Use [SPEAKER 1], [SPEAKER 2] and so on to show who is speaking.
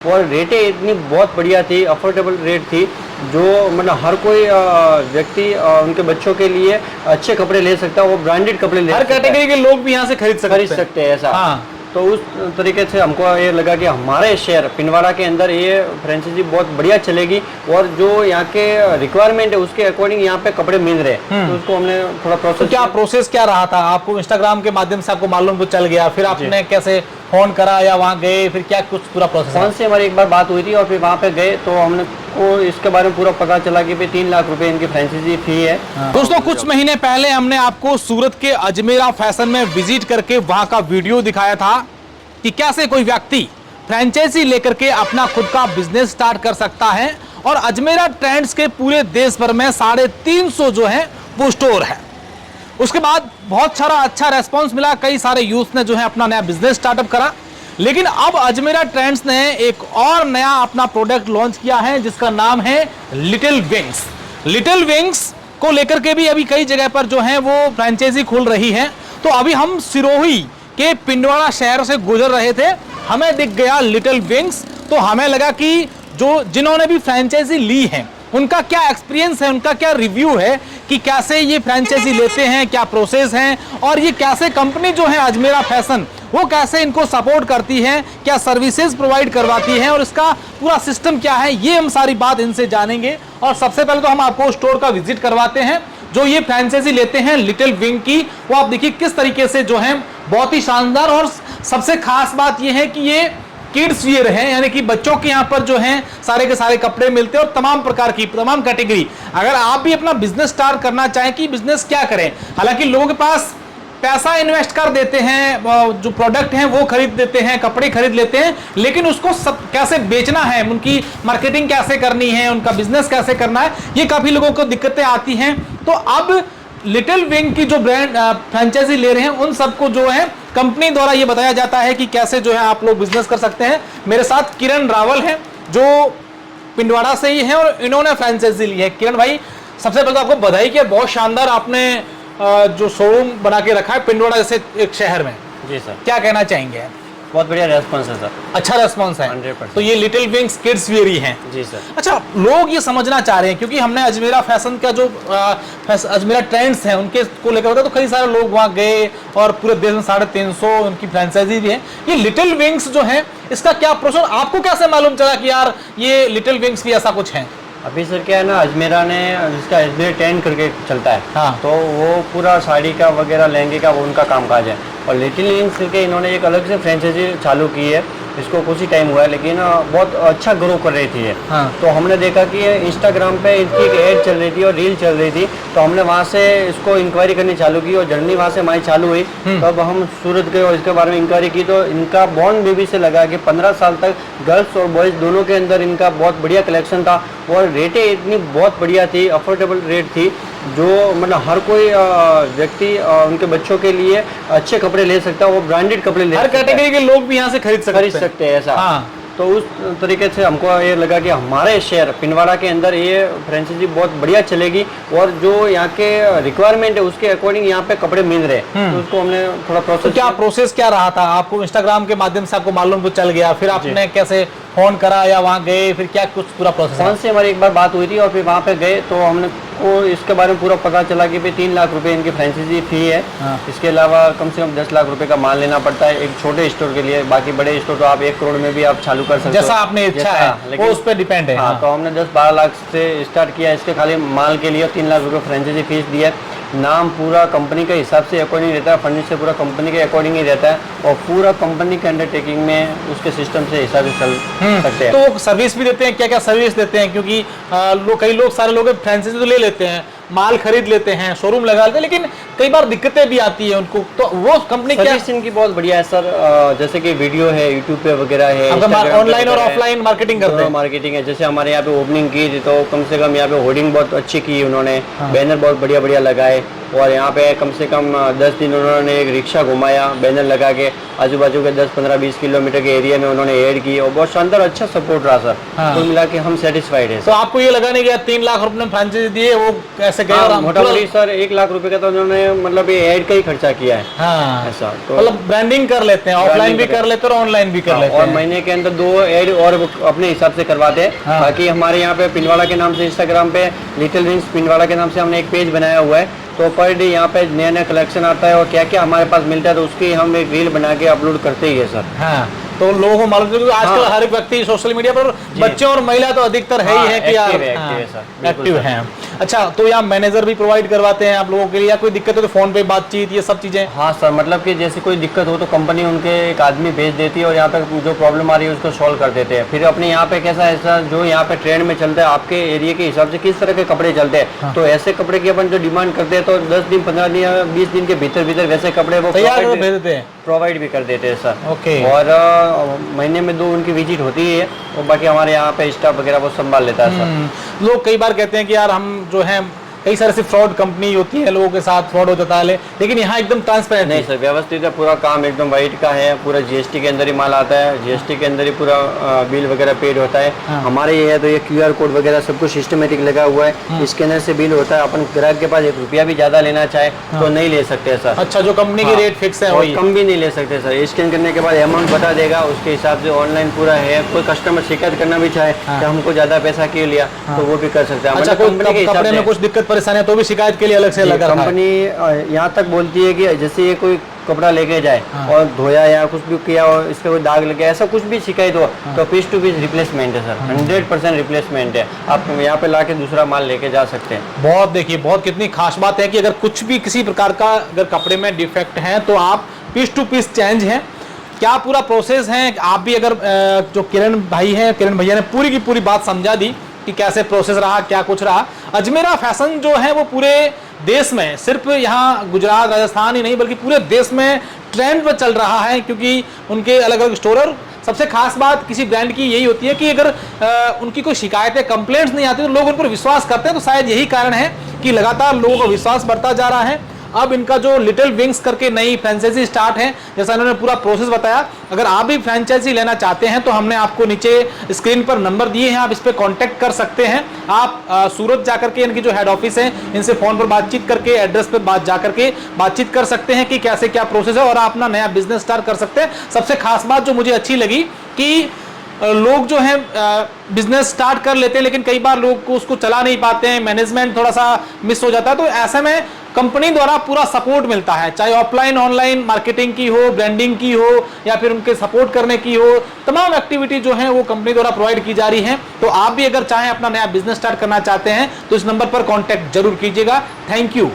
[SPEAKER 1] और रेटें इतनी बहुत बढ़िया थी, अफोर्डेबल रेट थी, जो मतलब हर कोई व्यक्ति उनके बच्चों के लिए अच्छे कपड़े ले सकता है, वो ब्रांडेड कपड़े ले
[SPEAKER 2] हर
[SPEAKER 1] सकता है।
[SPEAKER 2] कैटेगरी के लोग भी यहाँ से खरीद
[SPEAKER 1] सकते हैं ऐसा।
[SPEAKER 2] हाँ।
[SPEAKER 1] तो उस तरीके से हमको ये लगा कि हमारे शहर पिंडवाड़ा के अंदर ये फ्रेंचाइजी बहुत बढ़िया चलेगी, और जो यहाँ के रिक्वायरमेंट है उसके अकॉर्डिंग यहाँ पे कपड़े मिल रहे हैं। तो उसको हमने थोड़ा प्रोसेस।
[SPEAKER 2] तो क्या प्रोसेस क्या रहा था? आपको इंस्टाग्राम के माध्यम से आपको मालूम तो चल गया, फिर आपने कैसे फोन करा या वहाँ गए, फिर क्या कुछ पूरा प्रोसेस?
[SPEAKER 1] फोन से हमारी एक बार बात हुई थी और फिर वहाँ पे गए तो हमने को इसके बारे में पूरा पता चला कि 3 लाख रुपए इनकी फ्रेंचाइजी फी है।
[SPEAKER 2] दोस्तों, कुछ महीने पहले हमने आपको सूरत के अजमेरा फैशन में विजिट करके वहाँ का वीडियो दिखाया था कि कैसे कोई व्यक्ति फ्रेंचाइजी लेकर के अपना खुद का बिजनेस स्टार्ट कर सकता है, और अजमेरा ट्रेंड्स के पूरे देश भर में 350 जो है वो स्टोर है। उसके बाद बहुत सारा अच्छा रेस्पॉन्स मिला, कई सारे यूथ ने जो है अपना नया बिजनेस स्टार्टअप करा। लेकिन अब अजमेरा ट्रेंड्स ने एक और नया अपना प्रोडक्ट लॉन्च किया है जिसका नाम है लिटिल विंग्स। लिटिल विंग्स को लेकर के भी अभी कई जगह पर जो है वो फ्रेंचाइजी खुल रही है। तो अभी हम सिरोही के पिंडवाड़ा शहर से गुजर रहे थे, हमें दिख गया लिटिल विंग्स। तो हमें लगा कि जिन्होंने भी फ्रेंचाइजी ली है उनका क्या एक्सपीरियंस है, उनका क्या रिव्यू है कि कैसे ये फ्रेंचाइजी लेते हैं, क्या प्रोसेस है, और ये कैसे कंपनी जो है अजमेरा फैशन वो कैसे इनको सपोर्ट करती है, क्या सर्विसेज प्रोवाइड करवाती है, और इसका पूरा सिस्टम क्या है, ये हम सारी बात इनसे जानेंगे। और सबसे पहले तो हम आपको स्टोर का विजिट करवाते हैं जो ये फ्रेंचाइजी लेते हैं लिटिल विंग की। वो आप देखिए किस तरीके से जो है बहुत ही शानदार, और सबसे खास बात ये है कि ये किड्स वियर है, यानी कि बच्चों के यहाँ पर जो हैं सारे के सारे कपड़े मिलते हैं और तमाम प्रकार की तमाम कैटेगरी। अगर आप भी अपना बिजनेस स्टार्ट करना चाहें कि बिजनेस क्या करें, हालांकि लोगों के पास पैसा इन्वेस्ट कर देते हैं, जो प्रोडक्ट हैं वो खरीद देते हैं, कपड़े खरीद लेते हैं, लेकिन उसको सब कैसे बेचना है, उनकी मार्केटिंग कैसे करनी है, उनका बिजनेस कैसे करना है, ये काफी लोगों को दिक्कतें आती हैं। तो अब लिटिल विंग की जो ब्रांड फ्रेंचाइजी ले रहे हैं उन सबको जो है कंपनी द्वारा ये बताया जाता है कि कैसे जो है आप लोग बिजनेस कर सकते हैं। मेरे साथ किरण रावल हैं जो पिंडवाड़ा से ही हैं और इन्होंने फ्रेंचाइजी ली है। किरण भाई, सबसे पहले तो आपको बधाई कि बहुत शानदार आपने जो शोरूम बना के रखा है पिंडवाड़ा जैसे एक शहर में।
[SPEAKER 1] जी सर।
[SPEAKER 2] क्या कहना चाहेंगे?
[SPEAKER 1] बहुत बढ़िया रेस्पॉन्स है सर।
[SPEAKER 2] अच्छा रेस्पॉन्स है।
[SPEAKER 1] 100%।
[SPEAKER 2] तो ये लिटिल विंग्स किड्स वियर ही हैं।
[SPEAKER 1] जी सर।
[SPEAKER 2] अच्छा, लोग ये समझना चाह रहे हैं क्योंकि हमने अजमेरा फैशन का जो अजमेरा ट्रेंड्स हैं उनके को लेकर होता तो कई सारे लोग वहाँ गए और पूरे देश में 350 उनकी फ्रेंचाइजी भी है। ये लिटिल विंग्स जो है इसका क्या प्रोसेस, आपको कैसे मालूम चला कि यार ये लिटिल विंग्स भी ऐसा कुछ है?
[SPEAKER 1] अभी सर क्या है ना, अजमेरा ने जिसका अजमेर टेंट करके चलता है।
[SPEAKER 2] हाँ।
[SPEAKER 1] तो वो पूरा साड़ी का वगैरह लहंगे का वो उनका कामकाज है, और लिटिल विंग्स करके इन्होंने एक अलग से फ्रेंचाइजी चालू की है। इसको कुछ ही टाइम हुआ है लेकिन बहुत अच्छा ग्रो कर रही थी ये।
[SPEAKER 2] हाँ।
[SPEAKER 1] तो हमने देखा कि इंस्टाग्राम पे इनकी एक ऐड चल रही थी और रील चल रही थी, तो हमने वहाँ से इसको इंक्वायरी करनी चालू की और जर्नी वहाँ से हमारी चालू हुई। तब हम सूरत गए और इसके बारे में इंक्वायरी की तो इनका बॉर्न बेबी से लगा कि 15 साल तक गर्ल्स और बॉयज़ दोनों के अंदर इनका बहुत बढ़िया कलेक्शन था, और रेटें इतनी बहुत बढ़िया थी, अफोर्डेबल रेट थी, जो मतलब हर कोई व्यक्ति उनके बच्चों के लिए अच्छे कपड़े ले सकता है, वो ब्रांडेड कपड़े ले
[SPEAKER 2] हर कैटेगरी के लोग भी यहाँ से खरीद
[SPEAKER 1] सकते हैं ऐसा।
[SPEAKER 2] हाँ।
[SPEAKER 1] तो उस तरीके से हमको ये लगा कि हमारे शहर पिंडवाड़ा के अंदर ये फ्रेंचाइजी बहुत बढ़िया चलेगी, और जो यहाँ के रिक्वायरमेंट है उसके अकॉर्डिंग यहाँ पे कपड़े मिल रहे हैं। तो उसको हमने थोड़ा प्रोसेस।
[SPEAKER 2] तो क्या प्रोसेस क्या रहा था? आपको इंस्टाग्राम के माध्यम से आपको मालूम तो चल गया, फिर आपने कैसे फोन करा या वहाँ गए, फिर क्या कुछ पूरा प्रोसेस?
[SPEAKER 1] फोन से हमारी एक बार बात हुई थी और फिर वहाँ पे गए तो हमने को इसके बारे में पूरा पता चला कि 3 लाख रुपए इनकी फ्रेंचाइजी फी है।
[SPEAKER 2] हाँ।
[SPEAKER 1] इसके अलावा कम से कम 10 लाख रुपए का माल लेना पड़ता है एक छोटे स्टोर के लिए, बाकी बड़े स्टोर तो आप 1 करोड़ में भी आप चालू कर सकते हो,
[SPEAKER 2] जैसा आपने इच्छा है वो उस पर डिपेंड है।
[SPEAKER 1] हाँ। तो हमने 10-12 लाख से स्टार्ट किया, इसके खाली माल के लिए 3 लाख रुपए फ्रेंचाइजी फीस दी है। नाम पूरा कंपनी के हिसाब से अकॉर्डिंग रहता है, फर्नीचर पूरा कंपनी के अकॉर्डिंग ही रहता है, और पूरा कंपनी के अंडरटेकिंग में उसके सिस्टम से हिसाब से चल सकते हैं।
[SPEAKER 2] तो सर्विस भी देते हैं, क्या क्या सर्विस देते हैं? क्योंकि कई लोग सारे लोग फ्रेंचाइजी तो ले लेते हैं, माल खरीद लेते हैं, शोरूम लगा लेते हैं, लेकिन कई बार दिक्कतें भी आती है उनको, तो वो कंपनी क्या
[SPEAKER 1] सर्विस इनकी बहुत बढ़िया है सर। जैसे कि वीडियो है, यूट्यूब पे वगैरह है,
[SPEAKER 2] ऑनलाइन और ऑफलाइन मार्केटिंग करते हैं।
[SPEAKER 1] मार्केटिंग है, जैसे हमारे यहाँ पे ओपनिंग की थी तो कम से कम यहाँ पे होर्डिंग बहुत अच्छी की उन्होंने। बैनर बहुत बढ़िया बढ़िया लगाए, और यहाँ पे कम से कम 10 दिन उन्होंने एक रिक्शा घुमाया, बैनर लगा के आजू बाजू के 10-15-20 किलोमीटर के एरिया में उन्होंने ऐड की और बहुत शानदार अच्छा सपोर्ट रहा सर।
[SPEAKER 2] हाँ।
[SPEAKER 1] कुल मिला के हम सेटिस्फाइड है।
[SPEAKER 2] तो आपको ये लगा नहीं कि 3 लाख रुपए में फ्रेंचाइजी दिए वो कैसे गए? और
[SPEAKER 1] मोटा मोटी सर 1 लाख रुपए का तो उन्होंने मतलब ये ऐड का ही खर्चा किया है।
[SPEAKER 2] हाँ,
[SPEAKER 1] ऐसा तो
[SPEAKER 2] मतलब ब्रांडिंग कर लेते हैं, ऑफलाइन भी कर लेते हैं और ऑनलाइन भी कर लेते
[SPEAKER 1] और
[SPEAKER 2] हैं।
[SPEAKER 1] महीने के अंदर 2 ऐड और वो अपने हिसाब से करवाते हैं।
[SPEAKER 2] हाँ।
[SPEAKER 1] बाकी हमारे यहाँ पे पिनवाड़ा के नाम से इंस्टाग्राम पे लिटिल रिंग्स पिनवाड़ा के नाम से हमने एक पेज बनाया हुआ है। तो पर डे यहाँ पे नया नया कलेक्शन आता है और क्या क्या हमारे पास मिलता है तो उसकी हम एक रील बना के अपलोड करते ही है सर।
[SPEAKER 2] हाँ, तो लोगों को मालूम है क्योंकि आजकल हर एक व्यक्ति सोशल मीडिया पर, बच्चे और महिला तो अधिकतर है ही है कि यार एक्टिव हैं। अच्छा, तो यहाँ मैनेजर भी प्रोवाइड करवाते हैं आप लोगों के लिए, या कोई दिक्कत हो तो फोन पे बातचीत ये सब चीजें?
[SPEAKER 1] हाँ सर, मतलब कि जैसे कोई दिक्कत हो तो कंपनी उनके एक आदमी भेज देती है और यहाँ पे जो प्रॉब्लम आ रही है उसको सॉल्व कर देते हैं। फिर अपने यहाँ पे कैसा ऐसा जो यहाँ पे ट्रेंड में चलता है आपके एरिया के हिसाब से किस तरह के कपड़े चलते हैं। हाँ। तो ऐसे कपड़े की अपन जो डिमांड करते हैं तो 10 दिन 15 दिन या 20 दिन के भीतर भीतर वैसे कपड़े वो
[SPEAKER 2] तैयार भेज देते हैं,
[SPEAKER 1] प्रोवाइड भी कर देते हैं सर।
[SPEAKER 2] ओके।
[SPEAKER 1] और महीने में 2 उनकी विजिट होती है और बाकी हमारे यहाँ पे स्टाफ वगैरह वो संभाल लेता है सर।
[SPEAKER 2] लोग कई बार कहते हैं कि यार हम जो है कई सारे से फ्रॉड कंपनी होती है, लोगों के साथ फ्रॉड हो जाता है, लेकिन यहाँ एकदम ट्रांसपेरेंट
[SPEAKER 1] नहीं सर, व्यवस्थित है, पूरा काम एकदम वाइट का है, पूरा जीएसटी के अंदर ही माल आता है, जीएसटी के अंदर ही पूरा बिल वगैरह पेड होता है। हाँ। हमारे ये है तो ये QR कोड वगैरह सब कुछ सिस्टमेटिक लगा हुआ है। हाँ। इसके अंदर से बिल होता है। अपन ग्राहक के पास 1 रुपया भी ज्यादा लेना चाहे तो नहीं ले सकते सर।
[SPEAKER 2] अच्छा, जो कंपनी की रेट फिक्स है वही,
[SPEAKER 1] कम भी नहीं ले सकते सर। स्कैन करने के बाद अमाउंट बता देगा, उसके हिसाब से ऑनलाइन पूरा है। कोई कस्टमर शिकायत करना भी चाहे कि हमको ज्यादा पैसा क्यों लिया तो वो भी कर सकते हैं।
[SPEAKER 2] अच्छा, कोई कपड़े में कुछ दिक्कत परेशानी तो भी शिकायत के लिए अलग से लगा
[SPEAKER 1] कंपनी यहाँ तक बोलती है कि जैसे ये कोई कपड़ा लेके जाए और धोया या कुछ भी किया और इसका कोई दाग लगे, ऐसा कुछ भी शिकायत हो तो पीस टू पीस रिप्लेसमेंट है सर। 100% रिप्लेसमेंट है। आप यहाँ पे लाके दूसरा माल लेके जा सकते हैं।
[SPEAKER 2] बहुत देखिए, बहुत कितनी खास बात है कि अगर कुछ भी किसी प्रकार का अगर कपड़े में डिफेक्ट है तो आप पीस टू पीस चेंज है। क्या पूरा प्रोसेस है, आप भी अगर जो किरण भाई हैं, किरण भैया ने पूरी की पूरी बात समझा दी कि कैसे प्रोसेस रहा, क्या कुछ रहा। अजमेरा फैशन जो है वो पूरे देश में, सिर्फ यहाँ गुजरात राजस्थान ही नहीं बल्कि पूरे देश में ट्रेंड पर चल रहा है, क्योंकि उनके अलग अलग स्टोर। और सबसे खास बात किसी ब्रांड की यही होती है कि अगर उनकी कोई शिकायतें, कंप्लेंट्स नहीं आती तो लोग उन पर विश्वास करते हैं। तो शायद यही कारण है कि लगातार लोगों का विश्वास बढ़ता जा रहा है। अब इनका जो लिटिल विंग्स करके नई फ्रेंचाइजी स्टार्ट है, जैसा इन्होंने पूरा प्रोसेस बताया। अगर आप भी फ्रेंचाइजी लेना चाहते हैं तो हमने आपको नीचे स्क्रीन पर नंबर दिए हैं, आप इस पर कांटेक्ट कर सकते हैं। आप सूरत जाकर के इनकी जो हेड ऑफिस है इनसे फोन पर बातचीत करके, एड्रेस पे जाकर के बातचीत कर सकते हैं कि कैसे क्या प्रोसेस है और आप अपना नया बिजनेस स्टार्ट कर सकते हैं। सबसे खास बात जो मुझे अच्छी लगी कि लोग जो है बिजनेस स्टार्ट कर लेते हैं लेकिन कई बार लोग को उसको चला नहीं पाते हैं, मैनेजमेंट थोड़ा सा मिस हो जाता है। तो ऐसे में कंपनी द्वारा पूरा सपोर्ट मिलता है, चाहे ऑफलाइन ऑनलाइन मार्केटिंग की हो, ब्रांडिंग की हो या फिर उनके सपोर्ट करने की हो, तमाम एक्टिविटी जो है वो कंपनी द्वारा प्रोवाइड की जा रही है। तो आप भी अगर चाहें अपना नया बिजनेस स्टार्ट करना चाहते हैं तो इस नंबर पर कॉन्टैक्ट जरूर कीजिएगा। Thank you.